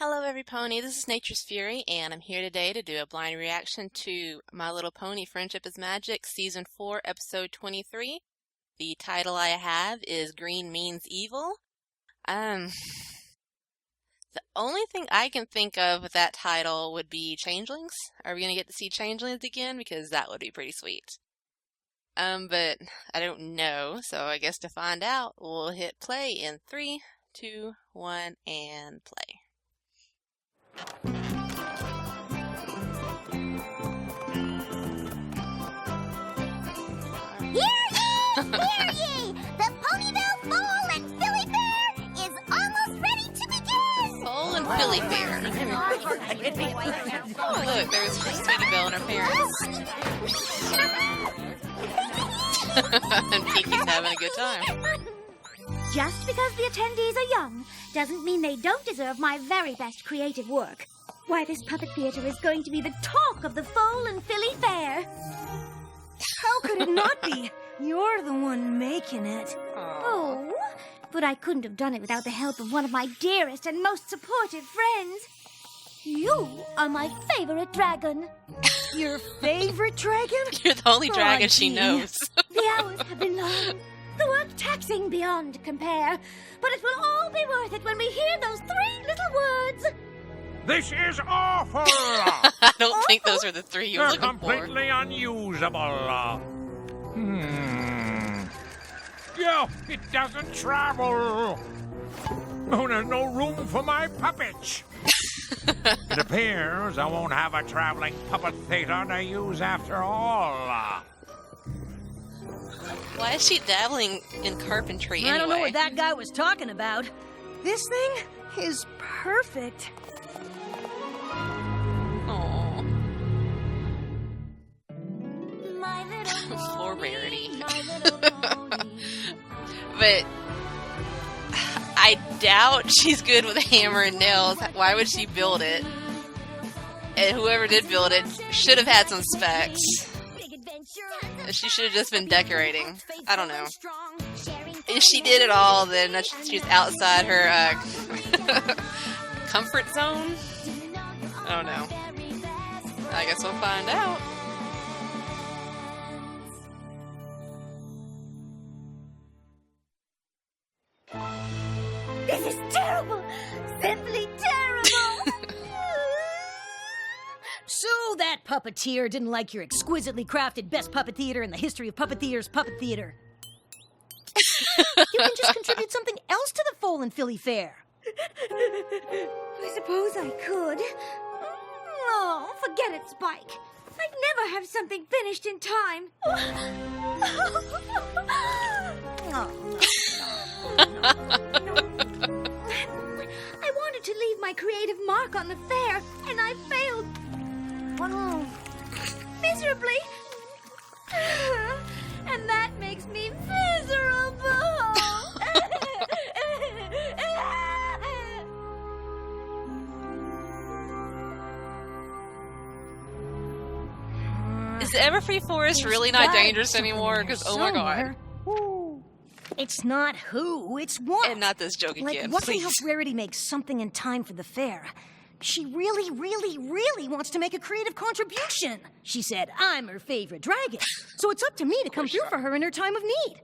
Hello everypony, this is Nature's Fury, and I'm here today to do a blind reaction to My Little Pony Friendship is Magic, Season 4, Episode 23. The title I have is Green Means Evil. The only thing I can think of with that title would be Changelings. Are we going to get to see Changelings again? Because that would be pretty sweet. But I don't know, so I guess to find out, we'll hit play in 3, 2, 1, and play. Hear ye! Hear ye! The Ponyville Foal and Filly Fair is almost ready to begin! Foal and Filly Fair. Oh look, there's Sweetie Belle and her parents. And Kiki's having a good time. Just because the attendees are young doesn't mean they don't deserve my very best creative work. Why, this puppet theater is going to be the talk of the Foal and Filly Fair. How could it not be? You're the one making it. Oh, but I couldn't have done it without the help of one of my dearest and most supportive friends. You are my favorite dragon. Your favorite dragon? You're the only dragon she knows. The hours have been long. The work taxing beyond compare. But it will all be worth it when we hear those 3 little words. This is awful! I don't think those are the 3 you were They're looking for. completely unusable. Yeah, it doesn't travel. Oh, there's no room for my puppets. It appears I won't have a traveling puppet theater to use after all. Why is she dabbling in carpentry anyway? I don't know what that guy was talking about. This thing is perfect. Aww. My little pony, For Rarity. my little pony. But I doubt she's good with a hammer and nails. Why would she build it? And whoever did build it should have had some specs. She should have just been decorating. I don't know. If she did it all, then she's outside her comfort zone. I don't know. I guess we'll find out. This is terrible! Simply terrible! So that puppeteer didn't like your exquisitely crafted best puppet theater in the history of puppet theater's puppet theater. You can just contribute something else to the Foal and Filly Fair. I suppose I could. Oh, forget it, Spike. I'd never have something finished in time. I wanted to leave my creative mark on the fair, and I failed. Miserably. And that makes me miserable. Is the Everfree Forest really not dangerous anymore? Because, oh my god. Ooh. It's not who, it's what. And not this joke Like, again, what can please. help Rarity make something in time for the fair? She really, really, really wants to make a creative contribution. She said I'm her favorite dragon, so it's up to me to come through for her in her time of need.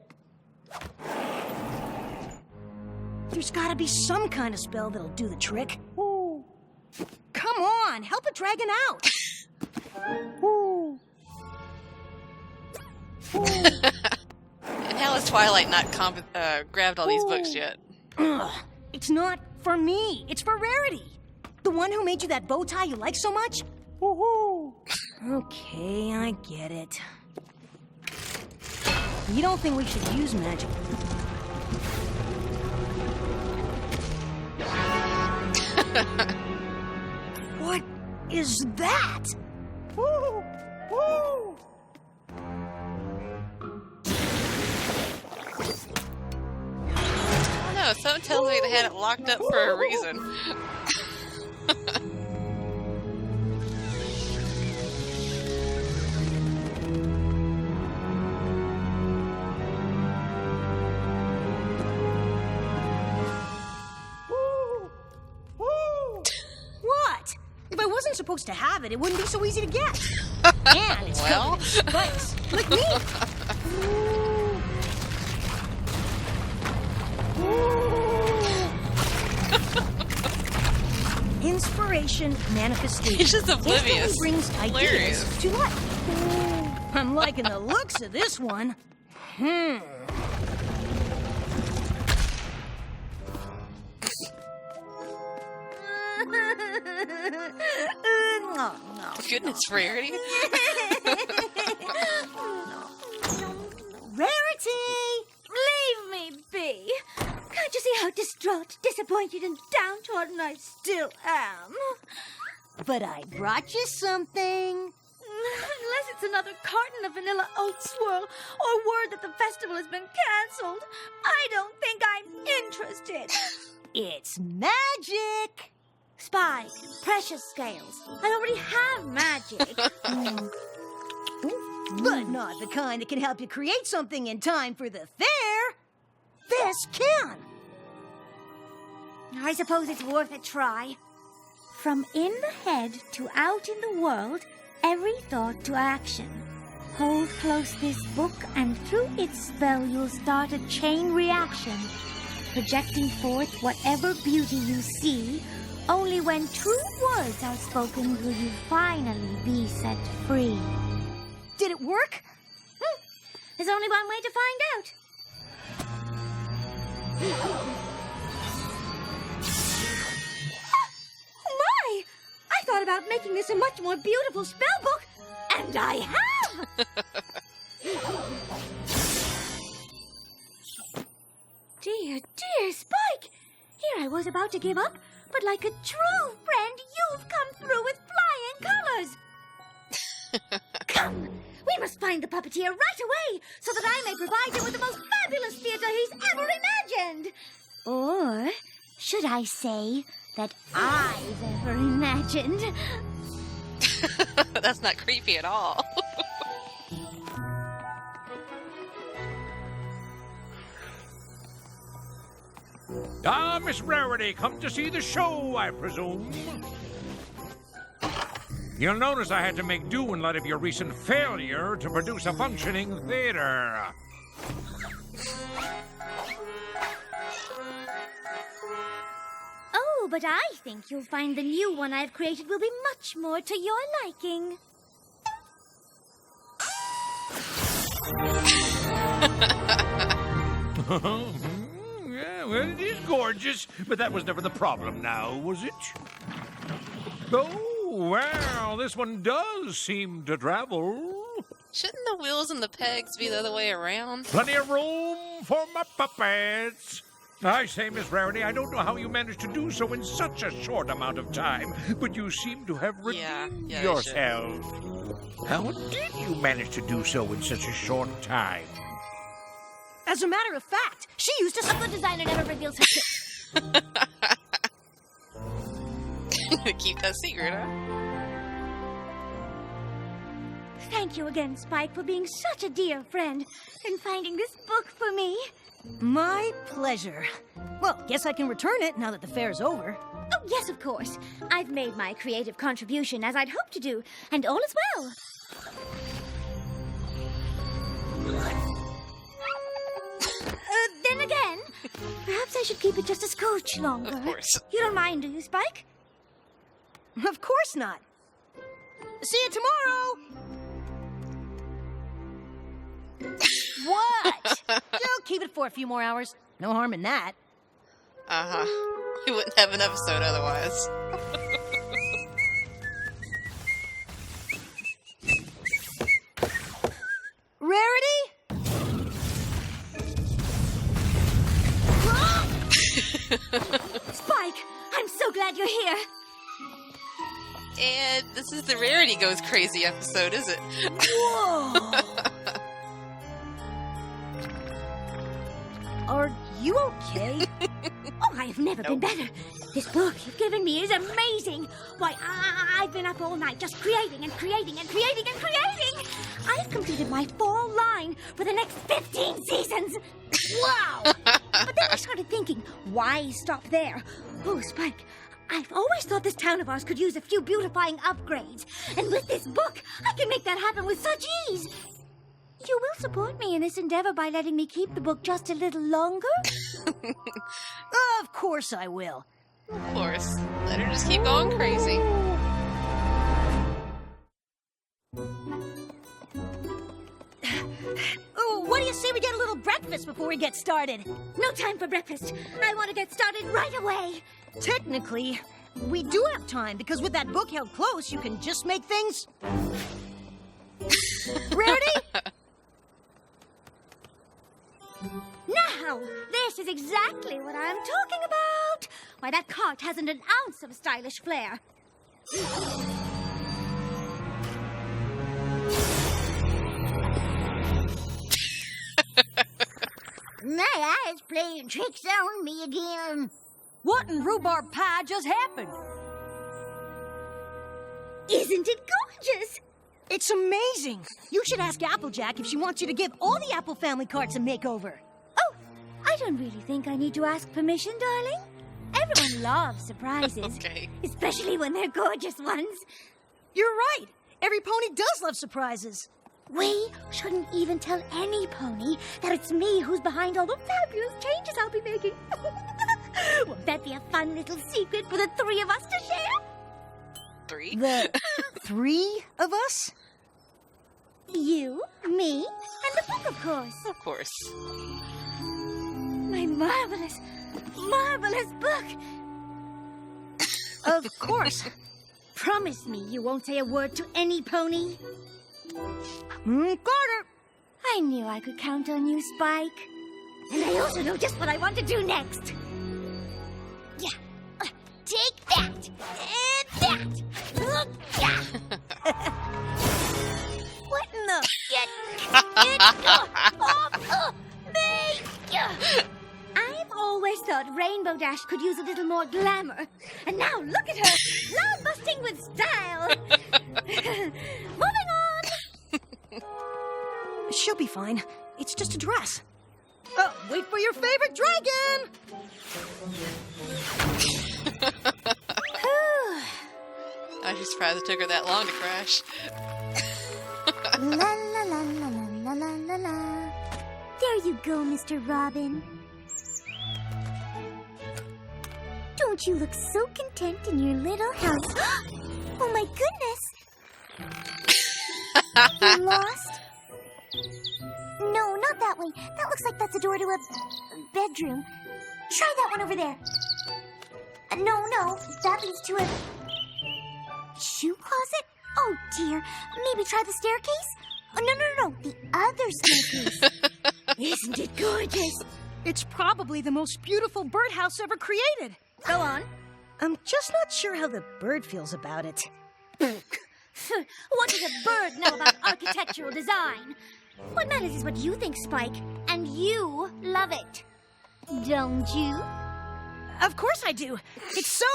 There's gotta be some kind of spell that'll do the trick. Ooh. Come on, help a dragon out. Ooh. And how has Twilight not grabbed all these books yet? Ugh. It's not for me, it's for Rarity. The one who made you that bow tie you like so much? Woohoo! Okay, I get it. You don't think we should use magic? What is that? Woo! Woo! I don't know, something tells me they had it locked up for a reason. I wasn't supposed to have it, it wouldn't be so easy to get. And it's covered in spikes, like me. Inspiration, manifestation. He's just oblivious. Instantly brings Hilarious. ideas to life. I'm liking the looks of this one. Goodness, Rarity. Rarity! Leave me be. Can't you see how distraught, disappointed, and downtrodden I still am? But I brought you something. Unless it's another carton of vanilla oat swirl or word that the festival has been cancelled, I don't think I'm interested. It's magic. Spike, precious scales. I already have magic. But not the kind that can help you create something in time for the fair. This can. I suppose it's worth a try. From in the head to out in the world, every thought to action. Hold close this book, and through its spell you'll start a chain reaction, projecting forth whatever beauty you see. Only when true words are spoken will you finally be set free. Did it work? There's only one way to find out. Oh my! I thought about making this a much more beautiful spell book, and I have! Dear, dear Spike! Here I was about to give up, but like a true friend, you've come through with flying colors. Come, we must find the puppeteer right away so that I may provide him with the most fabulous theater he's ever imagined. Or should I say that I've ever imagined? That's not creepy at all. Ah, Miss Rarity, come to see the show, I presume. You'll notice I had to make do in light of your recent failure to produce a functioning theater. Oh, but I think you'll find the new one I've created will be much more to your liking. Yeah, well, it is gorgeous, but that was never the problem now, was it? Oh, well, this one does seem to travel. Shouldn't the wheels and the pegs be the other way around? Plenty of room for my puppets. I say, Miss Rarity, I don't know how you managed to do so in such a short amount of time, but you seem to have redeemed yourself. How did you manage to do so in such a short time? As a matter of fact, she used A good designer never reveals her tricks. Keep that secret, huh? Thank you again, Spike, for being such a dear friend and finding this book for me. My pleasure. Well, guess I can return it now that the fair's over. Oh, yes, of course. I've made my creative contribution as I'd hoped to do, and all is well. Then again, perhaps I should keep it just a scotch longer. Of course. You don't mind, do you, Spike? Of course not. See you tomorrow. What? You'll keep it for a few more hours. No harm in that. Uh-huh. You wouldn't have an episode otherwise. Rarity? Spike, I'm so glad you're here. And this is the Rarity Goes Crazy episode, is it? Whoa. Are you okay? Oh, I have never been better. This book you've given me is amazing. Why, I've been up all night just creating and creating and creating and creating. I've completed my fall line for the next 15 seasons. Wow! But then I started thinking, why stop there? Oh, Spike, I've always thought this town of ours could use a few beautifying upgrades. And with this book, I can make that happen with such ease. You will support me in this endeavor by letting me keep the book just a little longer? Of course I will. Of course. Let her just keep going crazy. Oh, what do you say we get a little breakfast before we get started? No time for breakfast. I want to get started right away. Technically, we do have time, because with that book held close, you can just make things... Rarity? Now, this is exactly what I'm talking about. Why, that cart hasn't an ounce of stylish flair. My eyes playing tricks on me again. What in rhubarb pie just happened? Isn't it gorgeous? It's amazing. You should ask Applejack if she wants you to give all the Apple family carts a makeover. Oh, I don't really think I need to ask permission, darling. Everyone loves surprises. Okay. Especially when they're gorgeous ones. You're right. Every pony does love surprises. We shouldn't even tell any pony that it's me who's behind all the fabulous changes I'll be making. Won't that be a fun little secret for the three of us to share? 3? The 3 of us? You, me, and the book, of course. Of course. My marvelous, marvelous book. Of course. Promise me you won't say a word to any pony. Carter. I knew I could count on you, Spike. And I also know just what I want to do next. Yeah. Take that. And that. What in the... Get off me! I've always thought Rainbow Dash could use a little more glamour. And now look at her, cloud-busting with style. Moving on. She'll be fine. It's just a dress. Oh, wait for your favorite dragon! I'm just surprised it took her that long to crash. La la la la la la la la. There you go, Mr. Robin. Don't you look so content in your little house? Oh my goodness! You lost? No, not that way. That looks like that's a door to a bedroom. Try that one over there. No, that leads to a shoe closet? Oh dear. Maybe try the staircase? Oh, no. The other staircase. Isn't it gorgeous? It's probably the most beautiful birdhouse ever created. Go on. I'm just not sure how the bird feels about it. What does a bird know about architectural design? What matters is what you think, Spike. And you love it. Don't you? Of course I do. It's so...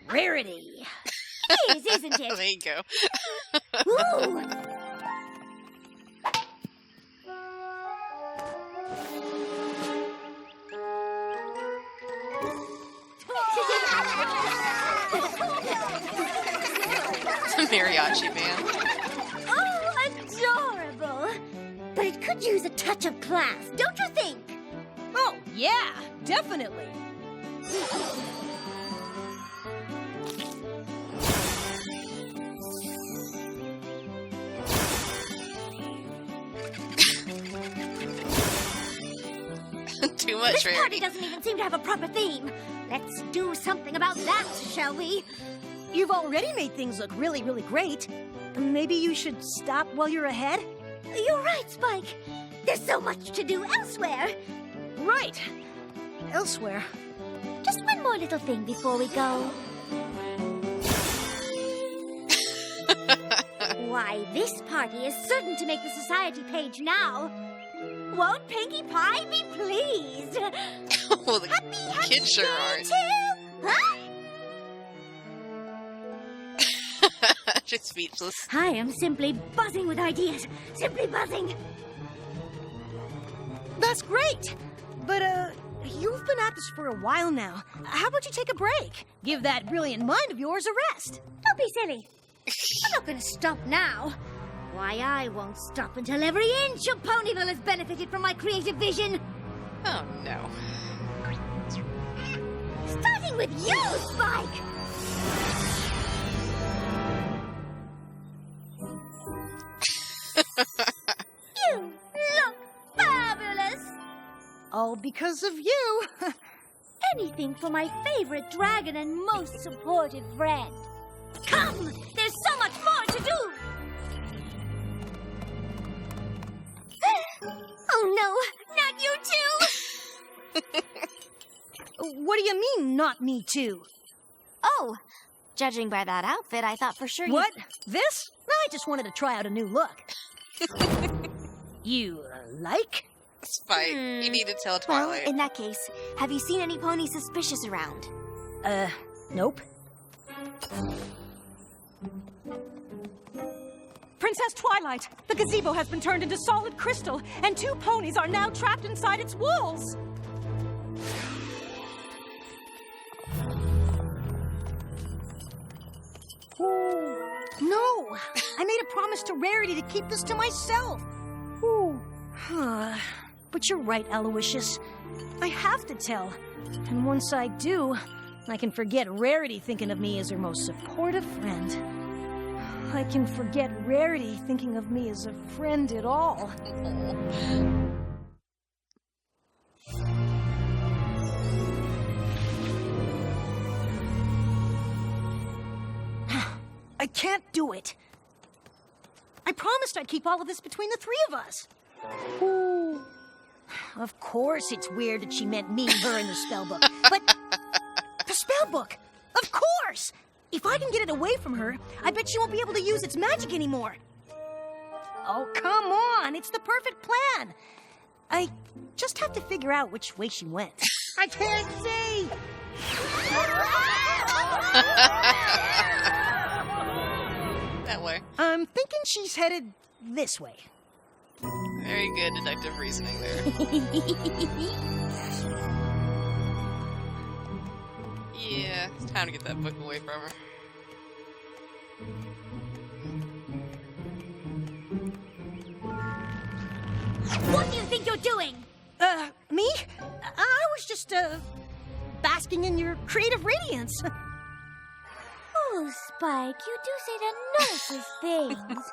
Rarity. It is, isn't it? There you go. Ooh. Mariachi band. Oh, adorable. But it could use a touch of class, don't you think? Oh, yeah, definitely. Too much This party rarity. doesn't even seem to have a proper theme. Let's do something about that, shall we? You've already made things look really, really great. Maybe you should stop while you're ahead? You're right, Spike. There's so much to do elsewhere. Right. Elsewhere. Just one more little thing before we go. Why, this party is certain to make the society page now. Won't Pinkie Pie be pleased? Well, the Happy kids sure day aren't. to- Huh? Just speechless. I am simply buzzing with ideas. Simply buzzing. That's great. But, you've been at this for a while now. How about you take a break? Give that brilliant mind of yours a rest. Don't be silly. I'm not going to stop now. Why, I won't stop until every inch of Ponyville has benefited from my creative vision. Oh, no. Starting with you, Spike! You look fabulous! All because of you. Anything for my favorite dragon and most supportive friend. Come! There's so much more to do! Oh no, not you too! What do you mean, not me too? Oh, judging by that outfit, I thought for sure What? This? I just wanted to try out a new look. You like? Spike, you need to tell Well, Twilight. in that case, have you seen any ponies suspicious around? Nope. Princess Twilight, the gazebo has been turned into solid crystal, and 2 ponies are now trapped inside its walls. No! I made a promise to Rarity to keep this to myself. But you're right, Aloysius. I have to tell. And once I do, I can forget Rarity thinking of me as her most supportive friend. I can forget Rarity thinking of me as a friend at all. I can't do it. I promised I'd keep all of this between the 3 of us. Of course it's weird that she meant me, her, and the spellbook. But the spellbook! Of course! If I can get it away from her, I bet she won't be able to use its magic anymore. Oh, come on! It's the perfect plan! I just have to figure out which way she went. I can't see! That way. I'm thinking she's headed this way. Very good deductive reasoning there. Yeah, it's time to get that book away from her. What do you think you're doing? Me? I was just, basking in your creative radiance. Oh, Spike, you do say the nicest things.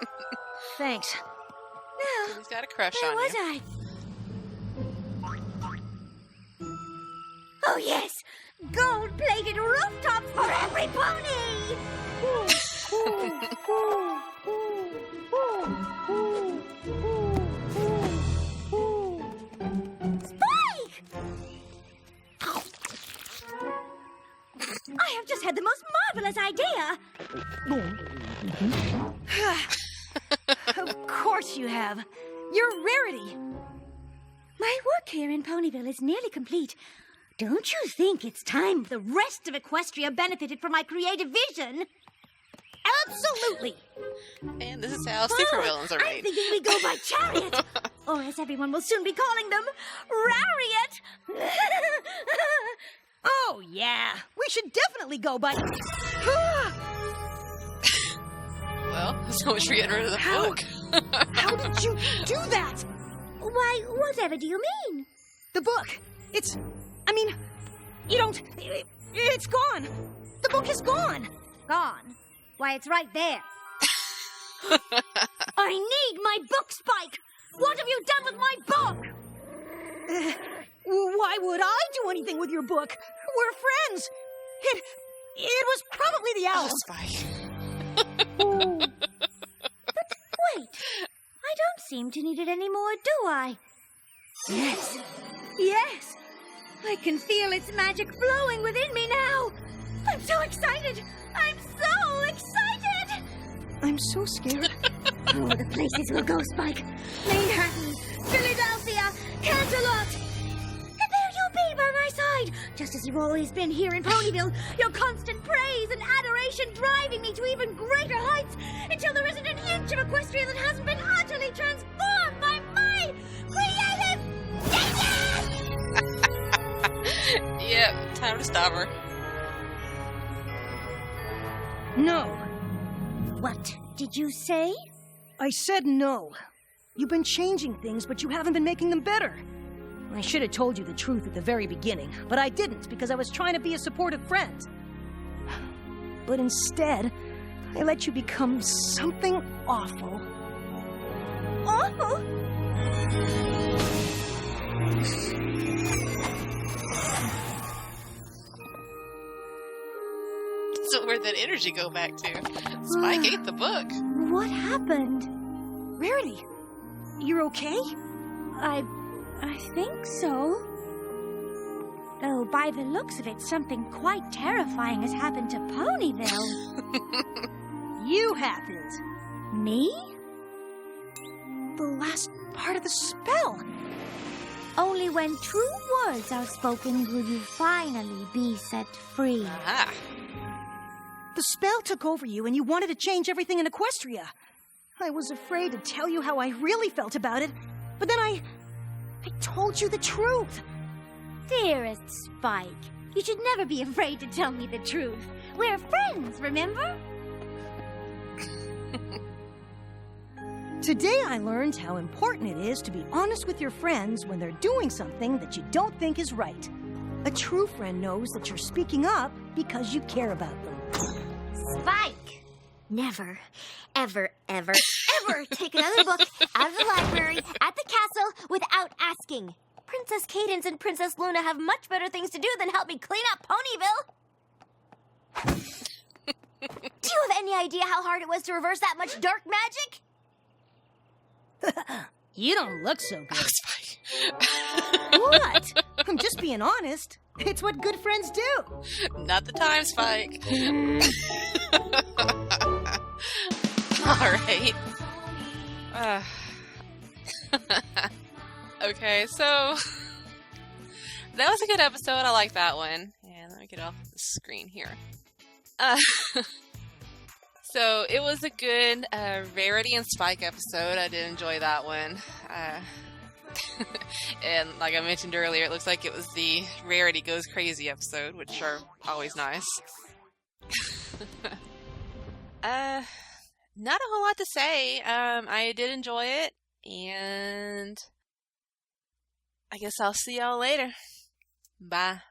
Thanks. Now, He's got a crush where on was you. I? Oh, yes! Gold-plated rooftops for every pony! Spike! I have just had the most marvelous idea! Of course you have. You're Rarity. My work here in Ponyville is nearly complete. Don't you think it's time the rest of Equestria benefited from my creative vision? Absolutely. And this is how supervillains are I'm made. thinking we go by chariot, or as everyone will soon be calling them, Rariot. Oh, yeah. We should definitely go by... Well, so much for getting rid of the book. How did you do that? Why, whatever do you mean? The book. You don't... It's gone. The book is gone. Gone? Why, it's right there. I need my book, Spike! What have you done with my book? Why would I do anything with your book? We're friends. It was probably the owl. Spike. Wait, I don't seem to need it anymore, do I? Yes, yes! I can feel its magic flowing within me now! I'm so excited! I'm so excited! I'm so scared. Oh, the places we'll go, Spike. Manhattan, Philadelphia, Canterlot! And there you'll be by my side, just as you've always been here in Ponyville, your constant praise and adoration driving me to even greater heights until there isn't an inch of Equestria that hasn't been utterly transformed by my creative genius! Yep, time to stop her. No. What did you say? I said no. You've been changing things, but you haven't been making them better. I should have told you the truth at the very beginning, but I didn't because I was trying to be a supportive friend. But instead, I let you become something awful. Awful? So where'd that energy go back to? Spike ate the book. What happened? Rarity, you're okay? I think so. Though by the looks of it, something quite terrifying has happened to Ponyville. You haven't. Me? The last part of the spell. Only when true words are spoken will you finally be set free. Ah. The spell took over you and you wanted to change everything in Equestria. I was afraid to tell you how I really felt about it, but then I told you the truth. Dearest Spike, you should never be afraid to tell me the truth. We're friends, remember? Today I learned how important it is to be honest with your friends when they're doing something that you don't think is right. A true friend knows that you're speaking up because you care about them. Spike! Never, ever, ever, ever take another book out of the library at the castle without asking. Princess Cadence and Princess Luna have much better things to do than help me clean up Ponyville. Do you have any idea how hard it was to reverse that much dark magic? You don't look so good. Spike. What? I'm just being honest. It's what good friends do. Not the time, Spike. Alright. Okay, so that was a good episode. I like that one. And let me get off the screen here. So it was a good Rarity and Spike episode. I did enjoy that one. And like I mentioned earlier, it looks like it was the Rarity Goes Crazy episode, which are always nice. Not a whole lot to say. I did enjoy it, and I guess I'll see y'all later. Bye.